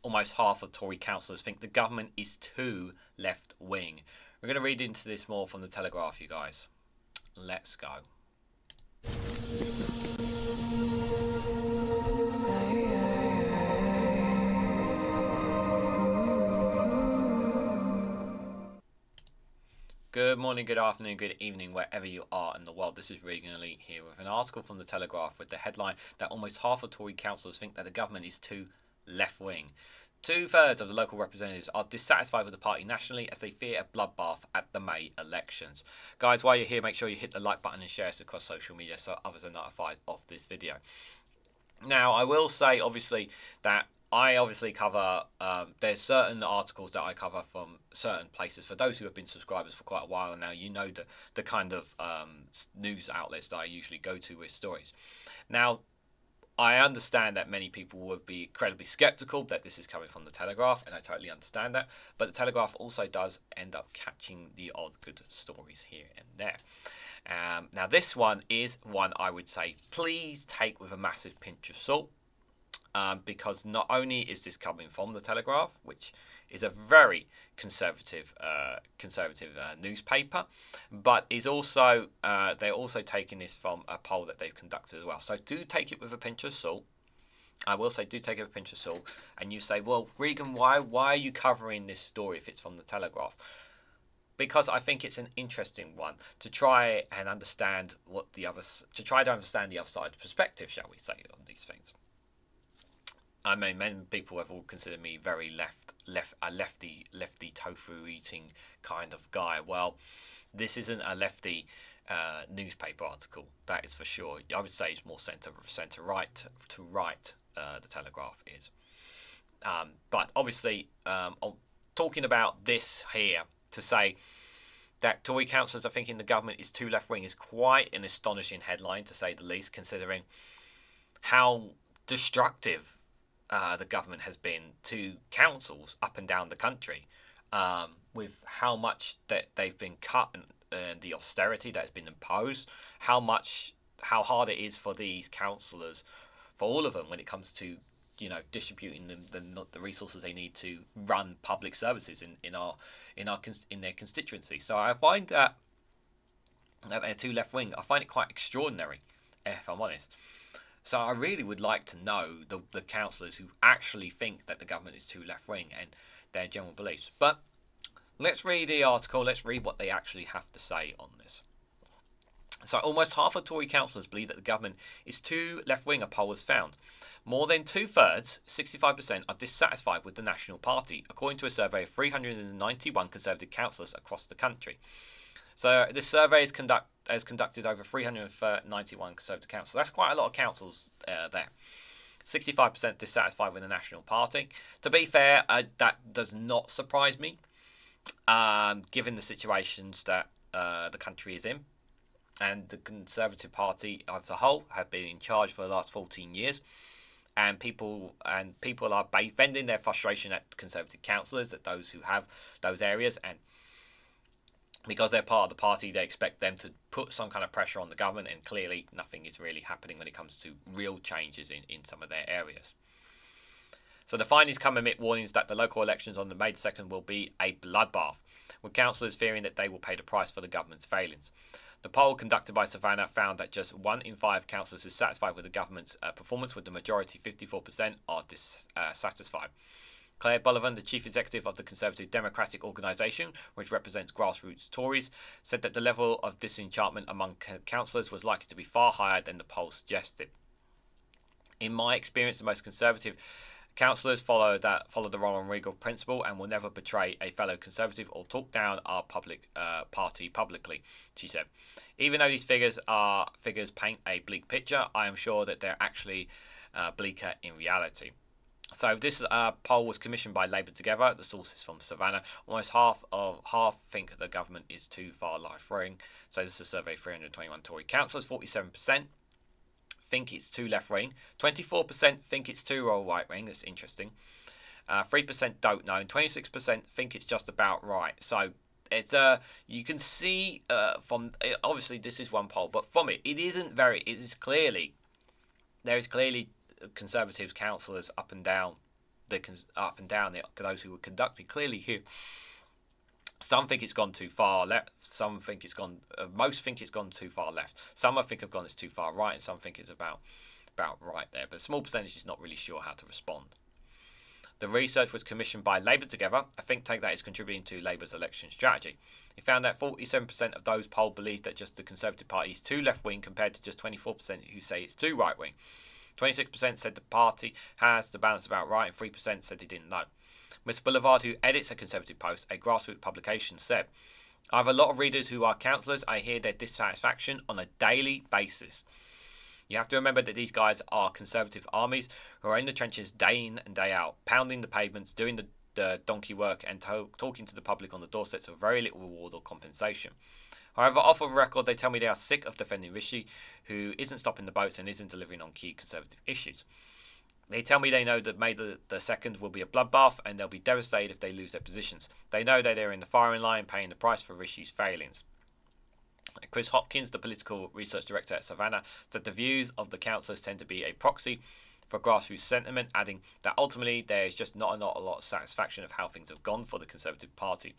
almost half of Tory councillors think the government is too left-wing. We're going to read into this more from the Telegraph, you guys. Let's go. Good morning, good afternoon, good evening, wherever you are in the world. This is Reganelite here with an article from the Telegraph with the headline that almost half of Tory councillors think that the government is too left-wing. 2/3 of the local representatives are dissatisfied with the party nationally as they fear a bloodbath at the May elections. Guys, while you're here, make sure you hit the like button and share us across social media so others are notified of this video. Now, I will say, obviously, that I cover, there's certain articles that I cover from certain places. For those who have been subscribers for quite a while now, you know the kind of news outlets that I usually go to with stories. Now, I understand that many people would be incredibly skeptical that this is coming from the Telegraph, and I totally understand that. But the Telegraph also does end up catching the odd good stories here and there. Now, this one is one I would say please take with a massive pinch of salt, because not only is this coming from the Telegraph, which is a very conservative newspaper, but is also they're also taking this from a poll that they've conducted as well. So do take it with a pinch of salt. I will say do take it with a pinch of salt. And you say, well, Regan, why are you covering this story if it's from the Telegraph? Because I think it's an interesting one to try and understand the other side's perspective, shall we say, on these things. I mean, many people have all considered me very lefty tofu eating kind of guy. Well, this isn't a lefty newspaper article, that is for sure. I would say it's more centre right to right. The Telegraph is, but obviously, talking about this here to say that Tory councillors are thinking the government is too left-wing is quite an astonishing headline, to say the least, considering how destructive the government has been to councils up and down the country, with how much that they've been cut and the austerity that has been imposed, how hard it is for these councillors, for all of them, when it comes to distributing them the resources they need to run public services in their constituency. So I find that they're too left wing. I find it quite extraordinary, if I'm honest. So I really would like to know the councillors who actually think that the government is too left wing and their general beliefs. But let's read the article. Let's read what they actually have to say on this. So almost half of Tory councillors believe that the government is too left-wing, a poll has found. More than 2/3, 65%, are dissatisfied with the National Party, according to a survey of 391 Conservative councillors across the country. So this survey is conducted over 391 Conservative councils. That's quite a lot of councils there. 65% dissatisfied with the National Party. To be fair, that does not surprise me, given the situations that the country is in. And the Conservative Party as a whole have been in charge for the last 14 years. And people are venting their frustration at Conservative councillors, at those who have those areas, and because they're part of the party, they expect them to put some kind of pressure on the government, and clearly nothing is really happening when it comes to real changes in some of their areas. So the findings come amid warnings that the local elections on the May 2nd will be a bloodbath, with councillors fearing that they will pay the price for the government's failings. The poll conducted by Savanta found that just 1 in 5 councillors is satisfied with the government's performance, with the majority, 54%, are dissatisfied. Claire Bullivant, the chief executive of the Conservative Democratic Organisation, which represents grassroots Tories, said that the level of disenchantment among councillors was likely to be far higher than the poll suggested. In my experience, the most conservative councillors follow the Ronald Reagan principle and will never betray a fellow Conservative or talk down our party publicly, she said. Even though these figures paint a bleak picture, I am sure that they're actually bleaker in reality. So this poll was commissioned by Labour Together. The source is from Savanta. Almost half think the government is too far left-wing. So this is a survey of 321 Tory councillors. 47% think it's too left-wing. 24% think it's too right-wing. That's interesting. 3% don't know, and 26% think it's just about right. So it's you can see from obviously this is one poll, but from it isn't very. There is clearly Conservative councillors up and down up and down those who were conducted clearly here. Some think it's gone too far left. Some think it's gone. Most think it's gone too far left. Some I think have gone it's too far right, and some think it's about right there. But a small percentage is not really sure how to respond. The research was commissioned by Labour Together, a think tank that is contributing to Labour's election strategy. It found that 47% of those polled believe that just the Conservative Party is too left-wing, compared to just 24% who say it's too right-wing. 26% said the party has the balance about right, and 3% said they didn't know. Mr. Bullivant, who edits a Conservative Post, a grassroots publication, said, "I have a lot of readers who are councillors. I hear their dissatisfaction on a daily basis." You have to remember that these guys are Conservative armies who are in the trenches day in and day out, pounding the pavements, doing the donkey work, and talking to the public on the doorsteps for very little reward or compensation. However, off the record, they tell me they are sick of defending Rishi, who isn't stopping the boats and isn't delivering on key Conservative issues. They tell me they know that May the 2nd will be a bloodbath, and they'll be devastated if they lose their positions. They know that they're in the firing line, paying the price for Rishi's failings. Chris Hopkins, the political research director at Savanta, said the views of the councillors tend to be a proxy for grassroots sentiment, adding that ultimately there is just not a lot of satisfaction of how things have gone for the Conservative Party.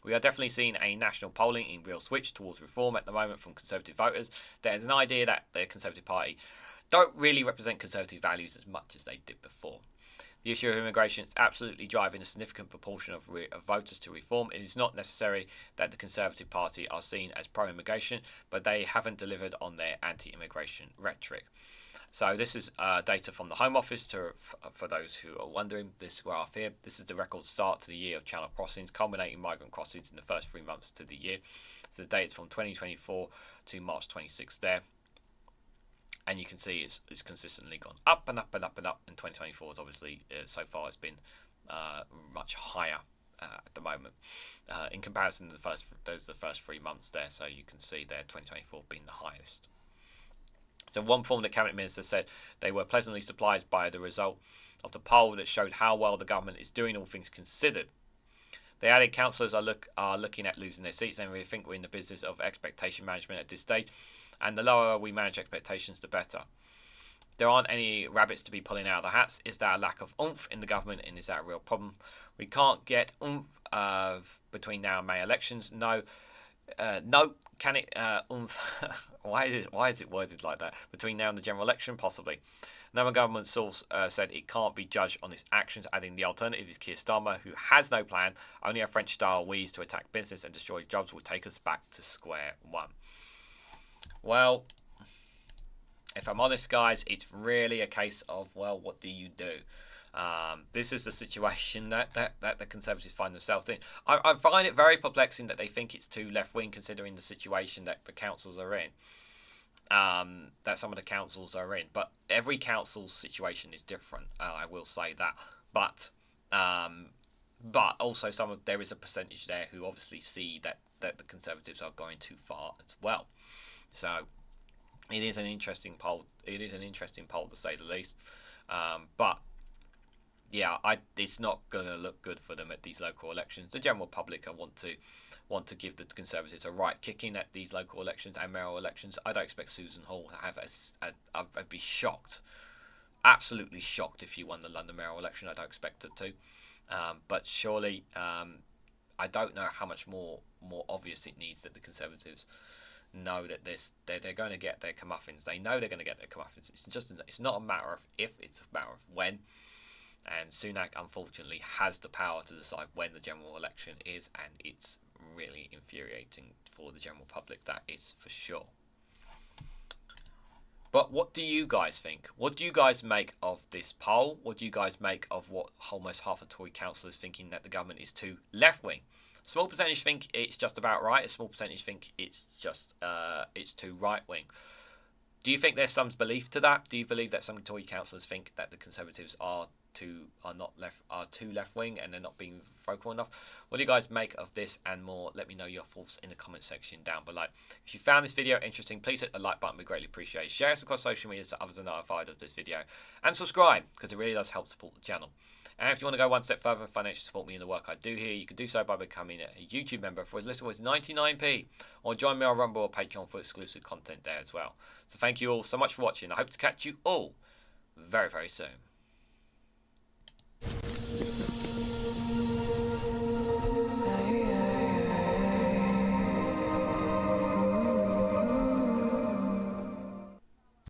We are definitely seeing a national polling in real switch towards reform at the moment from Conservative voters. There is an idea that the Conservative Party don't really represent Conservative values as much as they did before. The issue of immigration is absolutely driving a significant proportion of voters to reform. It is not necessary that the Conservative Party are seen as pro-immigration, but they haven't delivered on their anti-immigration rhetoric. So this is data from the Home Office for those who are wondering. This graph here, this is the record start to the year of channel crossings, culminating migrant crossings in the first 3 months to the year. So the dates from 2024 to March 26 there. And you can see it's consistently gone up and up and up and up. And 2024 is obviously so far has been much higher at the moment in comparison to the first 3 months there. So you can see there 2024 being the highest. So one former cabinet minister said they were pleasantly surprised by the result of the poll that showed how well the government is doing, all things considered. They added councillors are looking at losing their seats, and we think we're in the business of expectation management at this stage, and the lower we manage expectations, the better. There aren't any rabbits to be pulling out of the hats. Is there a lack of oomph in the government, and is that a real problem? We can't get oomph between now and May elections. No. Can it oomph? Why is it worded like that? Between now and the general election, possibly. No government source said it can't be judged on its actions, adding the alternative is Keir Starmer, who has no plan. Only a French-style wheeze to attack business and destroy jobs will take us back to square one. Well, if I'm honest, guys, it's really a case of, well, what do you do? This is the situation that the Conservatives find themselves in. I find it very perplexing that they think it's too left-wing, considering the situation that the councils are in. That some of the councils are in, but every council's situation is different. I will say that, but also there is a percentage there who obviously see that the Conservatives are going too far as well. So it is an interesting poll. It is an interesting poll to say the least. But yeah, it's not going to look good for them at these local elections. The general public want to give the Conservatives a right kicking at these local elections and mayoral elections. I don't expect Susan Hall to have I'd be shocked, absolutely shocked if you won the London mayoral election. I don't expect it to. But surely, I don't know how much more obvious it needs that the Conservatives know that they're going to get their comeuppance. They know they're going to get their comeuppance. It's not a matter of if, it's a matter of when. And Sunak, unfortunately, has the power to decide when the general election is, and it's really infuriating for the general public, that is for sure. But what do you guys think? What do you guys make of this poll? What do you guys make of what almost half of Tory councillors thinking that the government is too left-wing? A small percentage think it's just about right. A small percentage think it's just it's too right-wing. Do you think there's some belief to that? Do you believe that some Tory councillors think that the Conservatives are too left-wing and they're not being vocal enough? What do you guys make of this and more? Let me know your thoughts in the comment section down below. If you found this video interesting, please hit the like button. We greatly appreciate it. Share us across social media so others are notified of this video, and subscribe because it really does help support the channel. And if you want to go one step further and financially support me in the work I do here, you can do so by becoming a YouTube member for as little as 99p, or join me on Rumble or Patreon for exclusive content there as well. So thank you all so much for watching. I hope to catch you all very, very soon.